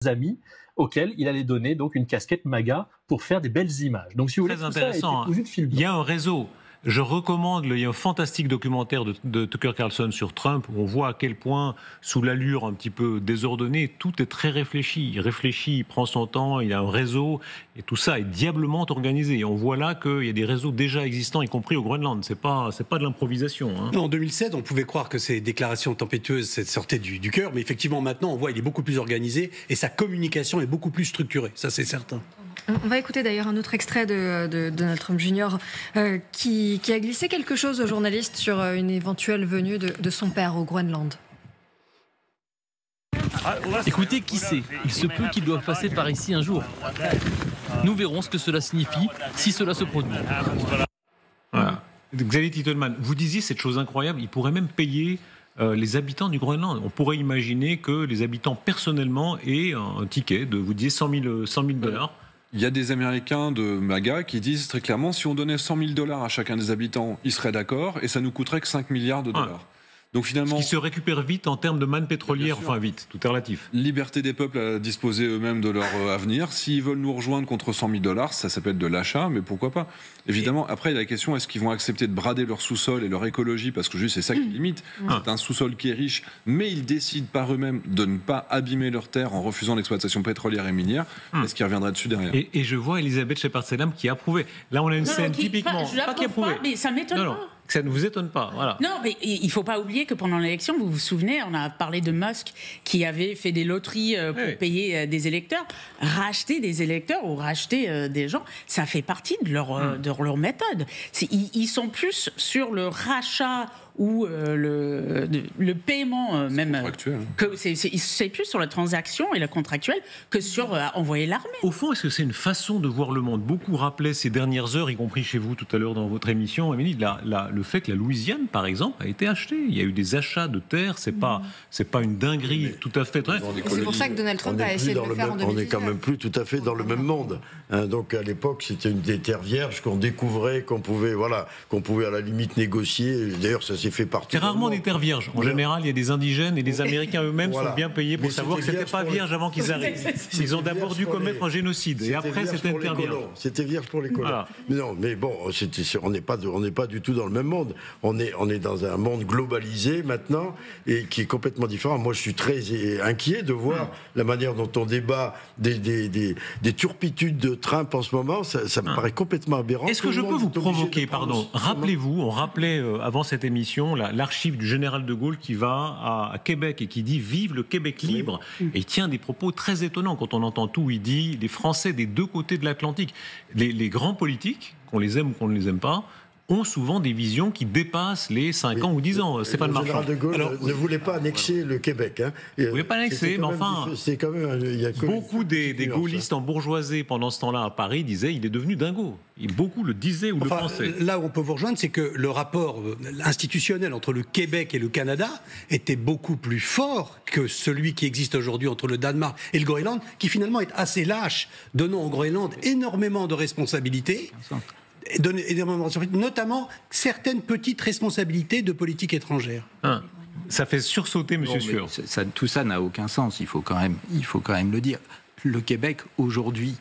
amis auxquels il allait donner donc une casquette MAGA pour faire des belles images. Donc si vous voulez, Très tout ça a été intéressant. cousu de fil blanc. Il y a un réseau. Je recommande, il y a un fantastique documentaire de Tucker Carlson sur Trump où on voit à quel point, sous l'allure un petit peu désordonnée, tout est très réfléchi. Il réfléchit, il prend son temps, il a un réseau, et tout ça est diablement organisé. Et on voit là qu'il y a des réseaux déjà existants, y compris au Groenland. C'est pas de l'improvisation. Hein. En 2016, on pouvait croire que ces déclarations tempétueuses sortaient du cœur, mais effectivement, maintenant, on voit qu'il est beaucoup plus organisé et sa communication est beaucoup plus structurée. Ça, c'est certain. On va écouter d'ailleurs un autre extrait de Donald Trump Jr. Qui a glissé quelque chose aux journalistes sur une éventuelle venue de son père au Groenland. Écoutez, qui sait, il se peut qu'il doive passer par ici un jour. Nous verrons ce que cela signifie si cela se produit. Voilà. Xavier Titelman, vous disiez cette chose incroyable, il pourrait même payer les habitants du Groenland. On pourrait imaginer que les habitants personnellement aient un ticket de, vous disiez, 100 000 $. Il y a des Américains de MAGA qui disent très clairement, si on donnait 100 000 $ à chacun des habitants, ils seraient d'accord, et ça nous coûterait que 5 milliards de dollars. Donc finalement, ce qui se récupère vite en termes de manne pétrolière, enfin vite, tout est relatif. Liberté des peuples à disposer eux-mêmes de leur avenir. S'ils veulent nous rejoindre contre 100 000 $, ça s'appelle de l'achat, mais pourquoi pas. Évidemment, après, il y a la question, est-ce qu'ils vont accepter de brader leur sous-sol et leur écologie, parce que juste c'est ça qui limite. C'est un sous-sol qui est riche, mais ils décident par eux-mêmes de ne pas abîmer leurs terres en refusant l'exploitation pétrolière et minière. Est-ce qu'ils reviendraient dessus derrière? Et je vois Elisabeth Shepard-Sellam qui a approuvé. Là, on a une scène typiquement... Pas qui approuve, mais ça m'étonne pas. Ça ne vous étonne pas, voilà. Non, mais il ne faut pas oublier que pendant l'élection, vous vous souvenez, on a parlé de Musk qui avait fait des loteries pour payer des électeurs. Racheter des électeurs ou racheter des gens, ça fait partie de leur méthode. Ils sont plus sur le rachat ou le paiement même. C'est plus sur la transaction et la contractuelle que sur envoyer l'armée. Au fond, est-ce que c'est une façon de voir le monde? Beaucoup rappelaient ces dernières heures, y compris chez vous tout à l'heure dans votre émission, Amélie, le fait que la Louisiane, par exemple, a été achetée. Il y a eu des achats de terres, c'est pas une dinguerie tout à fait. C'est pour ça que Donald Trump a essayé de le faire en 2019. On n'est quand même plus tout à fait dans le même monde. Donc à l'époque, c'était des terres vierges qu'on découvrait, qu'on pouvait à la limite négocier. D'ailleurs, ça s'est fait partie. C'est rarement des terres vierges. En général, il y a des indigènes et les Américains eux-mêmes sont bien payés pour savoir que c'était pas vierge avant qu'ils arrivent. Ils ont d'abord dû commettre un génocide et après c'était une terre vierge. C'était vierge pour les colons. Voilà. Mais non, mais bon, on n'est pas du tout dans le même monde. On est dans un monde globalisé maintenant et qui est complètement différent. Moi, je suis très inquiet de voir la manière dont on débat des turpitudes de Trump en ce moment. Ça me paraît complètement aberrant. Est-ce que je peux vous provoquer, rappelez-vous, on rappelait avant cette émission l'archive du général de Gaulle qui va à Québec et qui dit « Vive le Québec libre ». Et il tient des propos très étonnants quand on entend tout. Il dit « Les Français des deux côtés de l'Atlantique ». Les grands politiques, qu'on les aime ou qu'on ne les aime pas, ont souvent des visions qui dépassent les 5 ans ou 10 ans. C'est pas le marchand. Le général de Gaulle ne voulait pas annexer le Québec. Il ne voulait pas annexer, mais enfin, beaucoup des gaullistes embourgeoisés pendant ce temps-là à Paris disaient il est devenu dingo. Et beaucoup le disaient ou le pensaient. Là où on peut vous rejoindre, c'est que le rapport institutionnel entre le Québec et le Canada était beaucoup plus fort que celui qui existe aujourd'hui entre le Danemark et le Groenland, qui finalement est assez lâche, donnant au Groenland énormément de responsabilités. Notamment certaines petites responsabilités de politique étrangère. Ça fait sursauter M. Sueur. Tout ça n'a aucun sens, il faut quand même le dire. Le Québec, aujourd'hui,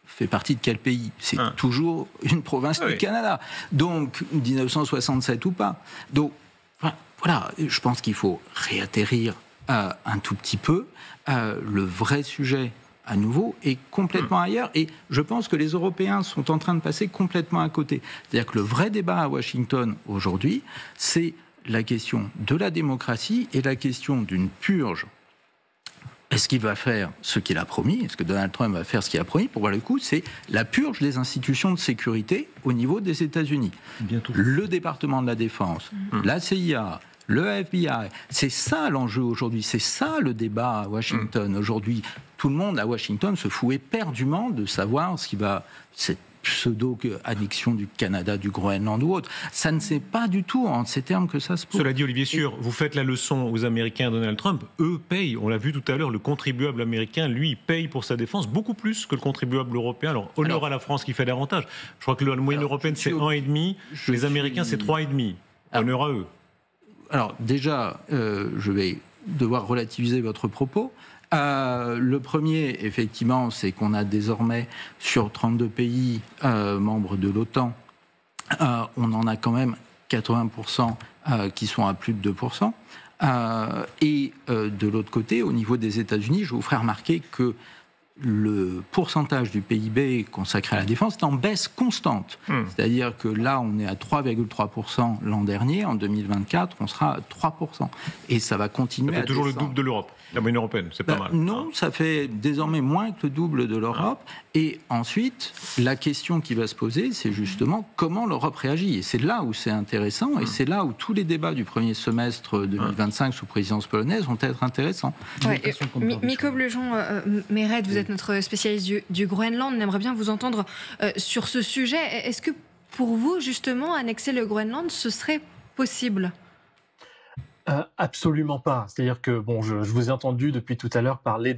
fait partie de quel pays? C'est toujours une province du Canada. Donc, 1967 ou pas. Donc, voilà, je pense qu'il faut réatterrir un tout petit peu. Le vrai sujet, à nouveau, est complètement ailleurs. Et je pense que les Européens sont en train de passer complètement à côté. C'est-à-dire que le vrai débat à Washington aujourd'hui, c'est la question de la démocratie et la question d'une purge. Est-ce qu'il va faire ce qu'il a promis? Est-ce que Donald Trump va faire ce qu'il a promis? Pour voir le coup, c'est la purge des institutions de sécurité au niveau des États-Unis. Le département de la Défense, la CIA, le FBI, c'est ça l'enjeu aujourd'hui, c'est ça le débat à Washington. Aujourd'hui, tout le monde à Washington se fout éperdument de savoir ce qui va... cette pseudo-annexion du Canada, du Groenland ou autre. Ça ne sait pas du tout en ces termes que ça se pose. Cela dit, Olivier Sueur, vous faites la leçon aux Américains, Donald Trump, eux payent, on l'a vu tout à l'heure, le contribuable américain, lui, paye pour sa défense beaucoup plus que le contribuable européen. Alors, honneur à la France qui fait davantage. Je crois que la moyenne européenne, c'est 1,5, les Américains, c'est 3,5. Honneur à eux. Alors, déjà, je vais devoir relativiser votre propos. Le premier, effectivement, c'est qu'on a désormais, sur 32 pays membres de l'OTAN, on en a quand même 80% qui sont à plus de 2%. Et de l'autre côté, au niveau des États-Unis, je vous ferai remarquer que le pourcentage du PIB consacré à la défense est en baisse constante. C'est-à-dire que là, on est à 3,3% l'an dernier. En 2024, on sera à 3%. Et ça va continuer à toujours descendre. le double de l'Europe. La moyenne européenne, c'est pas mal. Non, ça fait désormais moins que le double de l'Europe. Et ensuite, la question qui va se poser, c'est justement comment l'Europe réagit. Et c'est là où c'est intéressant, et c'est là où tous les débats du premier semestre 2025 sous présidence polonaise vont être intéressants. Miko Blejon-Meret, vous êtes notre spécialiste du Groenland. On aimerait bien vous entendre sur ce sujet. Est-ce que pour vous, justement, annexer le Groenland, ce serait possible ? Absolument pas. C'est-à-dire que, bon, je vous ai entendu depuis tout à l'heure parler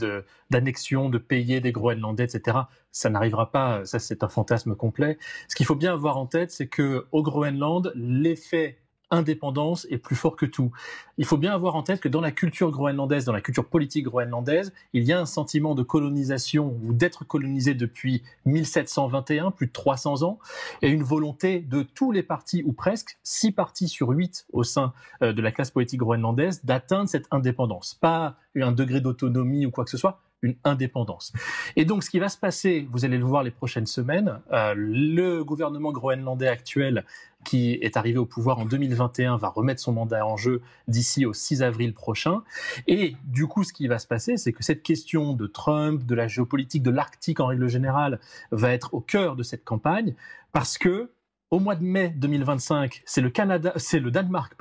d'annexion, de payer des Groenlandais, etc. Ça n'arrivera pas, ça c'est un fantasme complet. Ce qu'il faut bien avoir en tête, c'est qu'au Groenland, l'effet indépendance est plus fort que tout. Il faut bien avoir en tête que dans la culture groenlandaise, dans la culture politique groenlandaise, il y a un sentiment de colonisation ou d'être colonisé depuis 1721, plus de 300 ans, et une volonté de tous les partis, ou presque, 6 partis sur 8 au sein de la classe politique groenlandaise, d'atteindre cette indépendance. Pas un degré d'autonomie ou quoi que ce soit, une indépendance. Et donc, ce qui va se passer, vous allez le voir les prochaines semaines, le gouvernement groenlandais actuel, qui est arrivé au pouvoir en 2021, va remettre son mandat en jeu d'ici au 6 avril prochain. Et du coup, ce qui va se passer, c'est que cette question de Trump, de la géopolitique, de l'Arctique en règle générale, va être au cœur de cette campagne, parce que au mois de mai 2025, c'est le Danemark,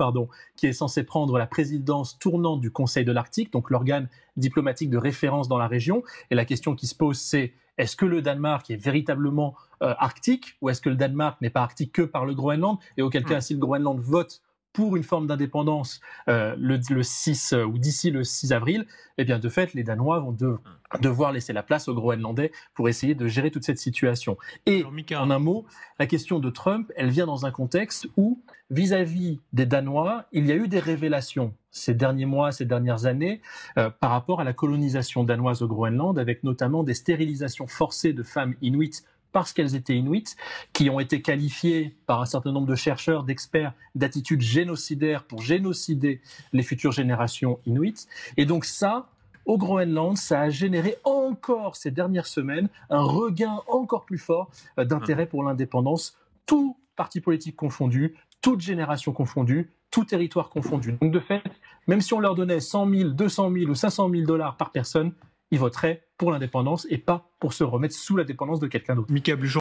qui est censé prendre la présidence tournante du Conseil de l'Arctique, donc l'organe diplomatique de référence dans la région. Et la question qui se pose, c'est est-ce que le Danemark est véritablement arctique, ou est-ce que le Danemark n'est pas arctique que par le Groenland? Et auquel cas, si le Groenland vote pour une forme d'indépendance le 6 ou d'ici le 6 avril, eh bien de fait, les Danois vont devoir laisser la place aux Groenlandais pour essayer de gérer toute cette situation. Et en un mot, la question de Trump, elle vient dans un contexte où, vis-à-vis des Danois, il y a eu des révélations ces derniers mois, ces dernières années, par rapport à la colonisation danoise au Groenland, avec notamment des stérilisations forcées de femmes inuites parce qu'elles étaient inuites, qui ont été qualifiées par un certain nombre de chercheurs, d'experts, d'attitudes génocidaires pour génocider les futures générations inuites. Et donc ça, au Groenland, ça a généré encore ces dernières semaines un regain encore plus fort d'intérêt pour l'indépendance, tout parti politique confondu, toute génération confondue, tout territoire confondu. Donc de fait, même si on leur donnait 100 000, 200 000 ou 500 000 $ par personne, ils voteraient pour l'indépendance et pas pour se remettre sous la dépendance de quelqu'un d'autre.